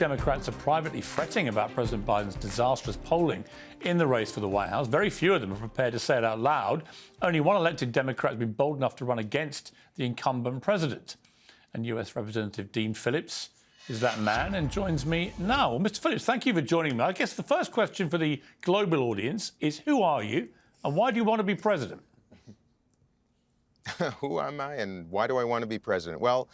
Democrats are privately fretting about President Biden's disastrous polling in the race for the White House. Very few of them are prepared to say it out loud. Only one elected Democrat has been bold enough to run against the incumbent president. And US Representative Dean Phillips is that man and joins me now. Well, Mr. Phillips, thank you for joining me. I guess the first question for the global audience is, who are you and why do you want to be president? Who am I and why do I want to be president? Well,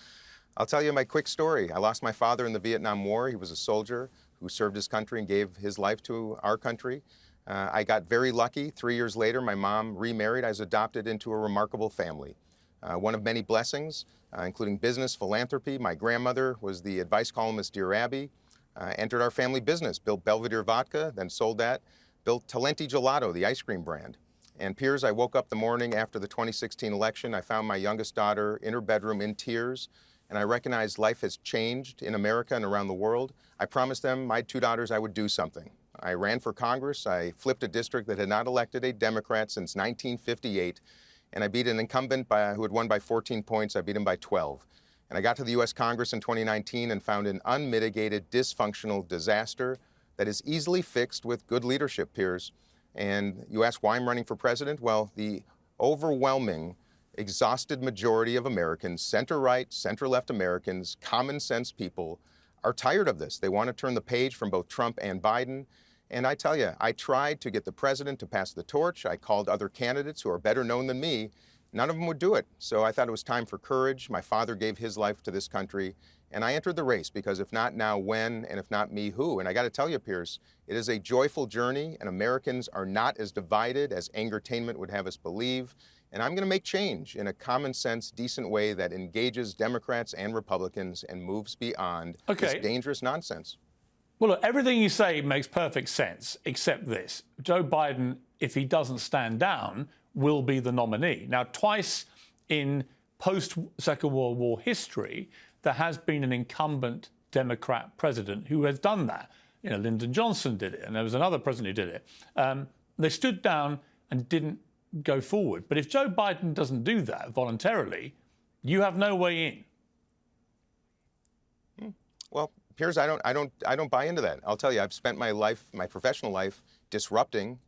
I'll tell you my quick story. I lost my father in the Vietnam War. He was a soldier who served his country and gave his life to our country. I got very lucky. 3 years later, my mom remarried. I was adopted into a remarkable family. One of many blessings, including business, philanthropy. My grandmother was the advice columnist, Dear Abby. Entered our family business, built Belvedere Vodka, then sold that. Built Talenti Gelato, the ice cream brand. And Piers, I woke up the morning after the 2016 election. I found my youngest daughter in her bedroom in tears. And I recognized life has changed in America and around the world. I promised them, my two daughters, I would do something. I ran for Congress. I flipped a district that had not elected a Democrat since 1958. And I beat an incumbent who had won by 14 points. I beat him by 12. And I got to the U.S. Congress in 2019 and found an unmitigated, dysfunctional disaster that is easily fixed with good leadership, Piers. And you ask why I'm running for president? Well, the overwhelming exhausted majority of Americans, center-right, center-left Americans, common sense people, are tired of this. They want to turn the page from both Trump and Biden. And I tell you, I tried to get the president to pass the torch. I called other candidates who are better known than me. None of them would do it. So I thought it was time for courage. My father gave his life to this country. And I entered the race because if not now, when? And if not me, who? And I got to tell you, Piers, it is a joyful journey. And Americans are not as divided as angertainment would have us believe. And I'm going to make change in a common sense, decent way that engages Democrats and Republicans and moves beyond this dangerous nonsense. Well, look, everything you say makes perfect sense, except this. Joe Biden, if he doesn't stand down, will be the nominee. Now, twice in post-Second World War history, there has been an incumbent Democrat president who has done that. You know, Lyndon Johnson did it, and there was another president who did it. They stood down and didn't go forward. But if Joe Biden doesn't do that voluntarily, you have no way in. Well, Piers, I don't buy into that. I'll tell you, I've spent my life, my professional life, disrupting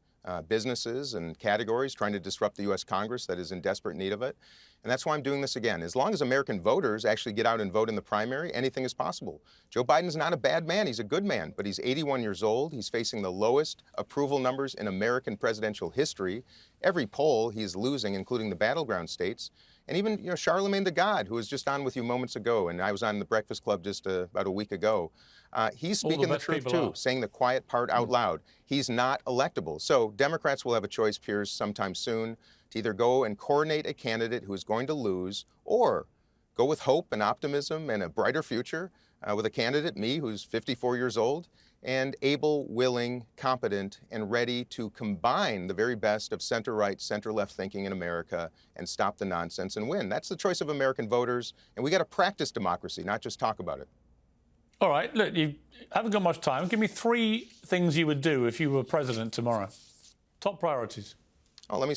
businesses and categories, trying to disrupt the U.S. Congress that is in desperate need of it. And that's why I'm doing this again. As long as American voters actually get out and vote in the primary, anything is possible. Joe Biden's not a bad man. He's a good man, but he's 81 years old. He's facing the lowest approval numbers in American presidential history. Every poll he's losing, including the battleground states. And even, you know, Charlemagne the God, who was just on with you moments ago, and I was on the Breakfast Club just about a week ago. He's speaking the truth, too, saying the quiet part out loud. He's not electable. So Democrats will have a choice, Piers, sometime soon, to either go and coordinate a candidate who is going to lose or go with hope and optimism and a brighter future with a candidate, me, who's 54 years old, and able, willing, competent, and ready to combine the very best of center-right, center-left thinking in America and stop the nonsense and win. That's the choice of American voters, and we got to practice democracy, not just talk about it. All right, look, you haven't got much time. Give me 3 things you would do if you were president tomorrow. Top priorities. Oh, let me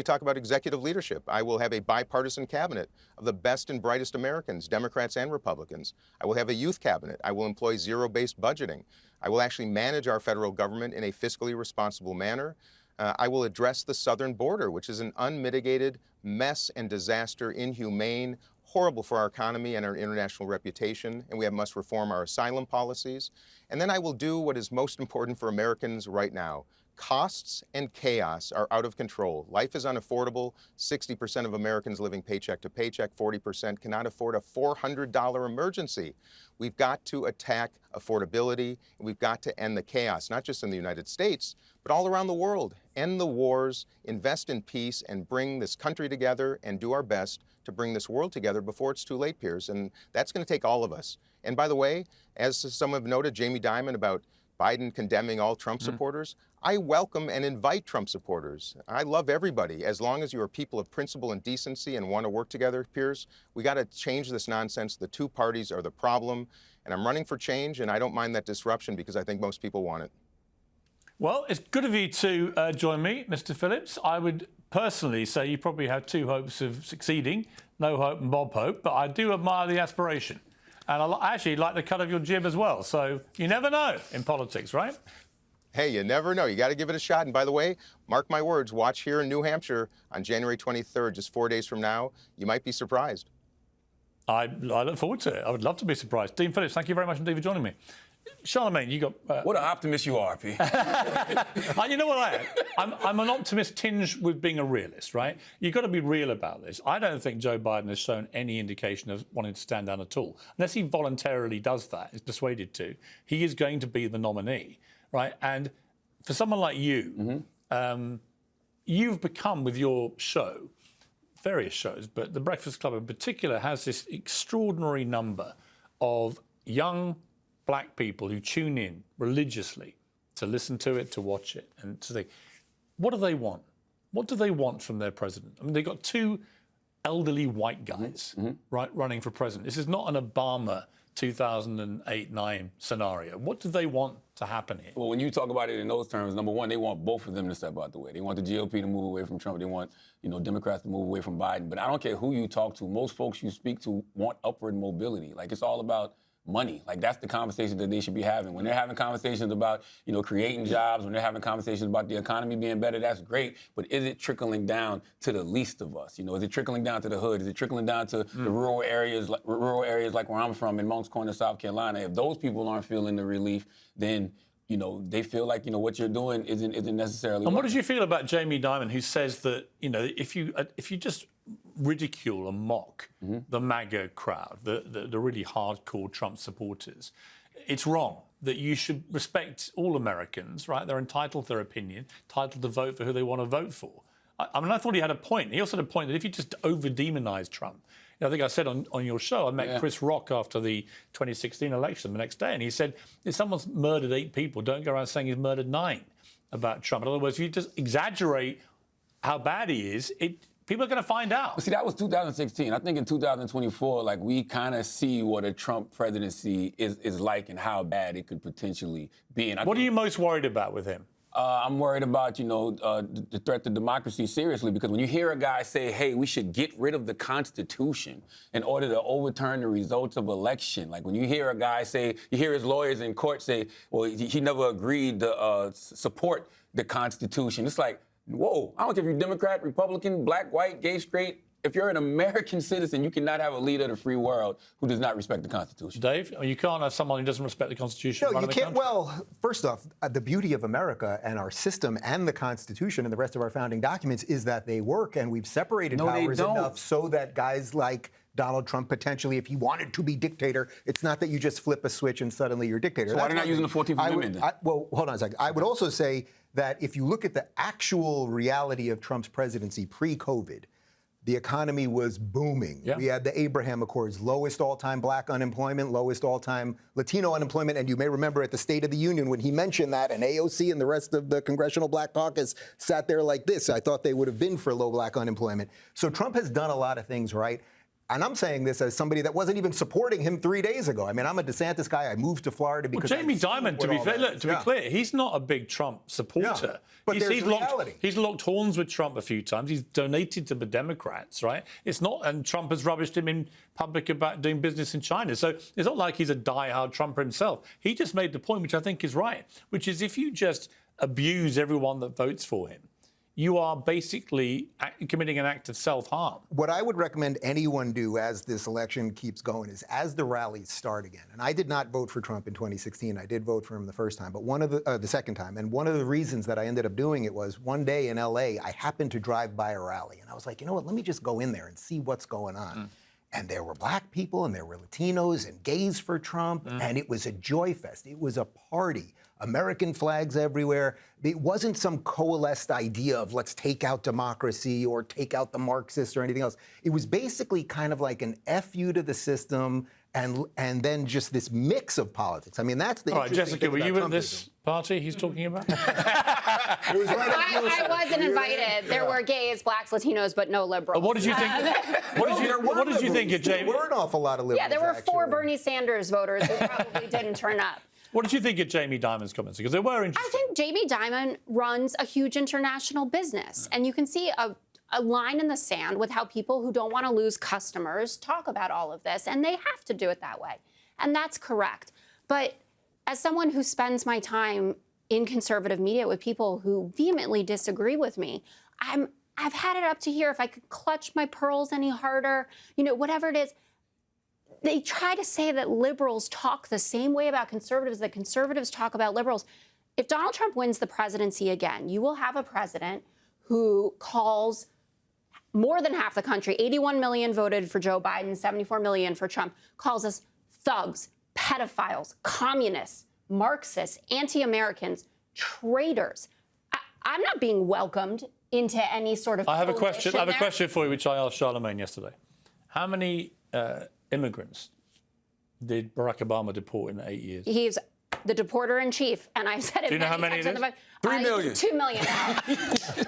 talk about executive leadership. I will have a bipartisan cabinet of the best and brightest Americans, Democrats and Republicans. I will have a youth cabinet. I will employ zero-based budgeting. I will actually manage our federal government in a fiscally responsible manner. I will address the southern border, which is an unmitigated mess and disaster, inhumane, horrible for our economy and our international reputation, and we must reform our asylum policies. And then I will do what is most important for Americans right now. Costs and chaos are out of control. Life is unaffordable. 60% of Americans living paycheck to paycheck, 40% cannot afford a $400 emergency. We've got to attack affordability, and we've got to end the chaos, not just in the United States, but all around the world. End the wars, invest in peace, and bring this country together and do our best to bring this world together before it's too late, Piers. And that's going to take all of us. And by the way, as some have noted, Jamie Dimon, about Biden condemning all Trump supporters, I welcome and invite Trump supporters. I love everybody. As long as you are people of principle and decency and want to work together, Piers, we got to change this nonsense. The two parties are the problem. And I'm running for change, and I don't mind that disruption because I think most people want it. Well, it's good of you to join me, Mr. Phillips. I would personally say you probably have 2 hopes of succeeding, no hope and Bob hope, but I do admire the aspiration. And I actually like the cut of your jib as well. So you never know in politics, right? Hey, you never know. You got to give it a shot. And by the way, mark my words, watch here in New Hampshire on January 23rd, just 4 days from now. You might be surprised. I look forward to it. I would love to be surprised. Dean Phillips, thank you very much indeed for joining me. Charlemagne, you got... What an optimist you are, P. You know what I am? I'm an optimist tinged with being a realist, right? You've got to be real about this. I don't think Joe Biden has shown any indication of wanting to stand down at all. Unless he voluntarily does that, is persuaded to, he is going to be the nominee, right? And for someone like you, you've become, with your show, various shows, but The Breakfast Club in particular has this extraordinary number of young black people who tune in religiously to listen to it, to watch it, and to think, what do they want? What do they want from their president? I mean, they've got two elderly white guys right, running for president. This is not an Obama 2008-9 scenario. What do they want to happen here? Well, when you talk about it in those terms, number one, they want both of them to step out the way. They want the GOP to move away from Trump. They want, Democrats to move away from Biden. But I don't care who you talk to. Most folks you speak to want upward mobility. Like, it's all about money. Like, that's the conversation that they should be having. When they're having conversations about, creating jobs, when they're having conversations about the economy being better, that's great. But is it trickling down to the least of us? Is it trickling down to the hood? Is it trickling down to the rural areas like where I'm from in Moncks Corner, South Carolina? If those people aren't feeling the relief, then they feel like, what you're doing isn't necessarily. And what did you feel about Jamie Dimon, who says that, if you just ridicule and mock the MAGA crowd, the really hardcore Trump supporters, it's wrong, that you should respect all Americans, right? They're entitled to their opinion, entitled to vote for who they want to vote for. I thought he had a point. He also had a point that if you just over-demonize Trump, I think I said on your show, I met Chris Rock after the 2016 election the next day, and he said, if someone's murdered 8 people, don't go around saying he's murdered 9 about Trump. In other words, if you just exaggerate how bad he is, people are going to find out. But see, that was 2016. I think in 2024, we kind of see what a Trump presidency is like and how bad it could potentially be. And what are you most worried about with him? I'm worried about, the threat to democracy seriously, because when you hear a guy say, hey, we should get rid of the Constitution in order to overturn the results of election, like when you hear a guy say, you hear his lawyers in court say, well, he never agreed to support the Constitution. It's like, whoa, I don't care if you're Democrat, Republican, black, white, gay, straight. If you're an American citizen, you cannot have a leader of the free world who does not respect the Constitution. Dave, you can't have someone who doesn't respect the Constitution. No, you can't. Well, first off, the beauty of America and our system and the Constitution and the rest of our founding documents is that they work, and we've separated powers enough so that guys like Donald Trump potentially, if he wanted to be dictator, it's not that you just flip a switch and suddenly you're dictator. So why are they not using the 14th Amendment then? Well, hold on a second. I would also say that if you look at the actual reality of Trump's presidency pre-COVID, the economy was booming. Yeah. We had the Abraham Accords, lowest all-time black unemployment, lowest all-time Latino unemployment. And you may remember at the State of the Union when he mentioned that, and AOC and the rest of the Congressional Black Caucus sat there like this. I thought they would have been for low black unemployment. So Trump has done a lot of things right. And I'm saying this as somebody that wasn't even supporting him 3 days ago. I mean, I'm a DeSantis guy. I moved to Florida because Jamie Dimon, to be fair, to be clear, he's not a big Trump supporter. But he's reality. He's locked horns with Trump a few times. He's donated to the Democrats, right? It's not, and Trump has rubbished him in public about doing business in China. So it's not like he's a diehard Trumper himself. He just made the point, which I think is right, which is if you just abuse everyone that votes for him, you are basically committing an act of self-harm. What I would recommend anyone do as this election keeps going is as the rallies start again, and I did not vote for Trump in 2016. I did vote for him the first time, but the second time. And one of the reasons that I ended up doing it was one day in LA, I happened to drive by a rally, and I was like, you know what, let me just go in there and see what's going on. And there were black people, and there were Latinos and gays for Trump, and it was a joy fest. It was a party. American flags everywhere. It wasn't some coalesced idea of let's take out democracy or take out the Marxists or anything else. It was basically kind of like an FU to the system and then just this mix of politics. I mean, that's the interesting Jessica, thing were you about at this party he's talking about? I wasn't invited. There were gays, blacks, Latinos, but no liberals. What did you think? What did you think of Jamie? There were an awful lot of liberals. Yeah, there were 4 actually. Bernie Sanders voters who probably didn't turn up. What did you think of Jamie Dimon's comments? Because they were interesting. I think Jamie Dimon runs a huge international business, and you can see a line in the sand with how people who don't want to lose customers talk about all of this, and they have to do it that way. And that's correct. But as someone who spends my time in conservative media with people who vehemently disagree with me, I've had it up to here. If I could clutch my pearls any harder, whatever it is. They try to say that liberals talk the same way about conservatives that conservatives talk about liberals. If Donald Trump wins the presidency again, you will have a president who calls more than half the country, 81 million voted for Joe Biden, 74 million for Trump, calls us thugs, pedophiles, communists, Marxists, anti-Americans, traitors. I'm not being welcomed into any sort of I have a question. I have a there. question for you, which I asked Charlemagne yesterday. How many immigrants did Barack Obama deport in 8 years? He's the deporter in chief, and I've said it. Do you know how many times it is? on the 3 million. 2 million now.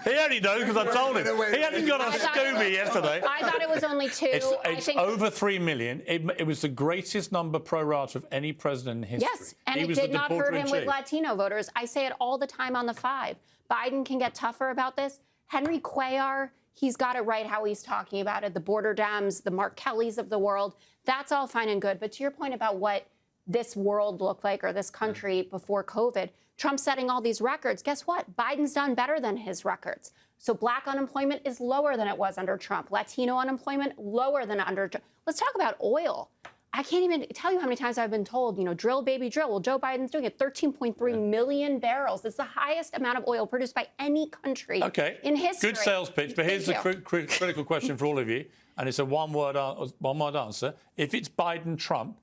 He only knows because I told him. He hadn't got on Scooby yesterday. I thought it was only 2. It's over 3 million. It was the greatest number pro rata of any president in history. Yes, and he it was did the not hurt him deporter-in-chief. with Latino voters. I say it all the time on the 5. Biden can get tougher about this. Henry Cuellar, he's got it right how he's talking about it. The border Dems, the Mark Kellys of the world, that's all fine and good. But to your point about what this world looked like or this country before COVID, Trump's setting all these records. Guess what? Biden's done better than his records. So black unemployment is lower than it was under Trump. Latino unemployment lower than under Trump. Let's talk about oil. I can't even tell you how many times I've been told, drill, baby, drill. Well, Joe Biden's doing it. 13.3 million barrels. It's the highest amount of oil produced by any country in history. Good sales pitch, but here's the critical question for all of you, and it's a one-word answer. If it's Biden-Trump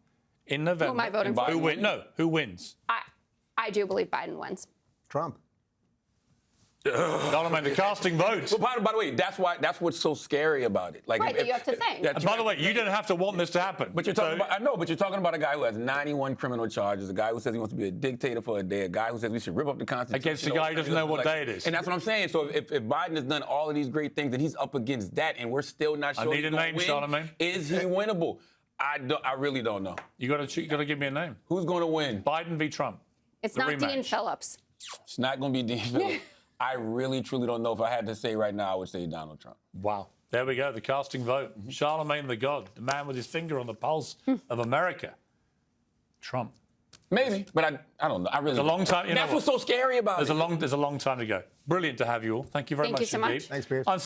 in November, Who am I voting for? Who wins? I do believe Biden wins. Trump. Charlemagne, the casting votes. But by the way, that's what's so scary about it. Like, Right, that you have to think. And by the way, you don't have to want this to happen. But you're talking about, I know, but you're talking about a guy who has 91 criminal charges, a guy who says he wants to be a dictator for a day, a guy who says we should rip up the Constitution. Against a guy who doesn't know what day it is. And that's what I'm saying. So if Biden has done all of these great things and he's up against that and we're still not sure I need a name, win, Charlemagne. is he winnable? I really don't know. You got to give me a name. Who's going to win? Biden v. Trump. It's The not rematch. Dean Phillips. It's not going to be Dean Phillips. I really, truly don't know. If I had to say right now, I would say Donald Trump. Wow. There we go, the casting vote. Charlemagne the God, the man with his finger on the pulse of America. Trump. Maybe, but I don't know. I really. It's a long time. That's what's so scary about it. There's a long time to go. Brilliant to have you all. Thank you very Thank much you so indeed. much. Thanks, Piers. I'm